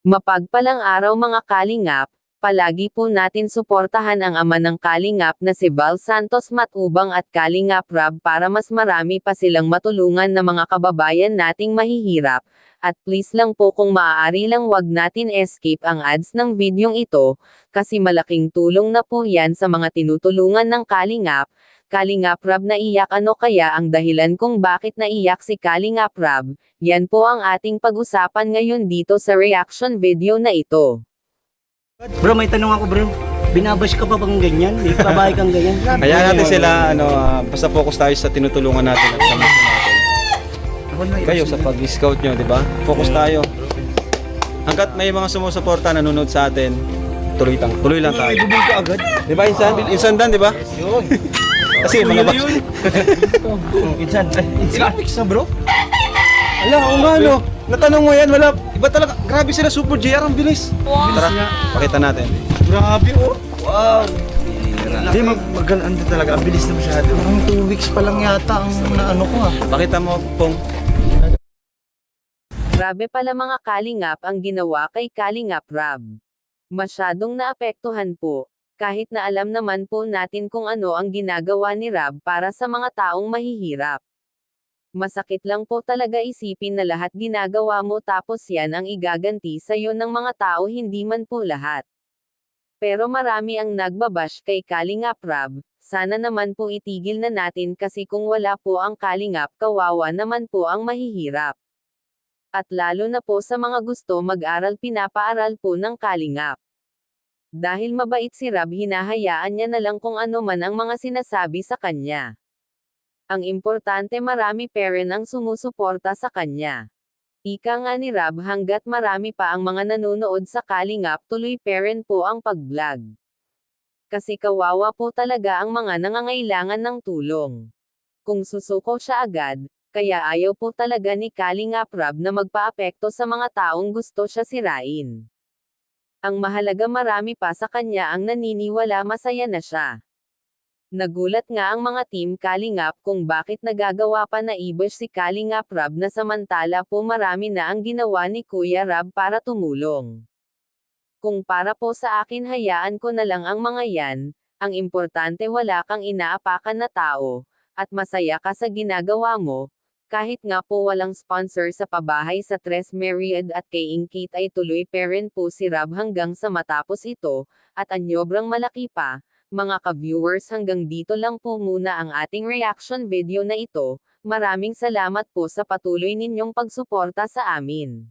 Mapagpalang araw mga kalingap, palagi po natin suportahan ang ama ng kalingap na si Val Santos Matubang at Kalingap Rab para mas marami pa silang matulungan na mga kababayan nating mahihirap. At please lang po kung maaari lang wag natin escape ang ads ng videong ito, kasi malaking tulong na po yan sa mga tinutulungan ng kalingap. Kalingap Rab naiyak, ano kaya ang dahilan kung bakit naiyak si Kalingap Rab? Yan po ang ating pag-usapan ngayon dito sa reaction video na ito. Bro, may tanong ako bro. Binabash ka pa bang ganyan? May babae kang ganyan? Kaya natin sila, basta focus tayo sa tinutulungan natin at sa mission natin. Kayo sa pag-scout nyo, di ba? Focus tayo. Hanggat may mga sumusuporta, nanonood sa atin, tuloy lang tayo. Ibubul ka agad. Di ba, Insan? Insan dan, di ba? Yun. Kasi mga bash. Insan. Ilang weeks na bro? Ala, oo nga, no? Natanong mo yan, wala. Iba talaga. Grabe sila, Super JR, ang bilis. Tara, pakita natin. Grabe oh. Wow. Hindi, maganda talaga. Ang bilis na masyado. Parang 2 weeks pa lang yata ang naano ko Pakita mo, Pong. Grabe pala mga kalingap ang ginawa kay Kalingap Rab. Masyadong naapektuhan po, kahit na alam naman po natin kung ano ang ginagawa ni Rab para sa mga taong mahihirap. Masakit lang po talaga isipin na lahat ginagawa mo tapos yan ang igaganti sa'yo ng mga tao, hindi man po lahat. Pero marami ang nagbabash kay Kalingap Rab, sana naman po itigil na natin kasi kung wala po ang Kalingap, kawawa naman po ang mahihirap. At lalo na po sa mga gusto mag-aral, pinapaaral po ng Kalingap. Dahil mabait si Rab, hinahayaan niya na lang kung ano man ang mga sinasabi sa kanya. Ang importante marami pa rin ang sumusuporta sa kanya. Ika nga ni Rab, hanggat marami pa ang mga nanonood sa Kalingap, tuloy pa rin po ang pag-vlog. Kasi kawawa po talaga ang mga nangangailangan ng tulong. Kung susuko siya agad, kaya ayaw po talaga ni Kalingap Rab na magpaapekto sa mga taong gusto siya sirain. Ang mahalaga marami pa sa kanya ang naniniwala, masaya na siya. Nagulat nga ang mga team Kalingap kung bakit nagagawa pa na i-bash si Kalingap Rab na samantala po marami na ang ginawa ni Kuya Rab para tumulong. Kung para po sa akin, hayaan ko na lang ang mga yan, ang importante wala kang inaapakan na tao, at masaya ka sa ginagawa mo. Kahit nga po walang sponsor sa pabahay sa Tres Myriad at kay Inkit ay tuloy pa rin po si Rab hanggang sa matapos ito, at anyobrang malaki pa. Mga ka-viewers, hanggang dito lang po muna ang ating reaction video na ito. Maraming salamat po sa patuloy ninyong pagsuporta sa amin.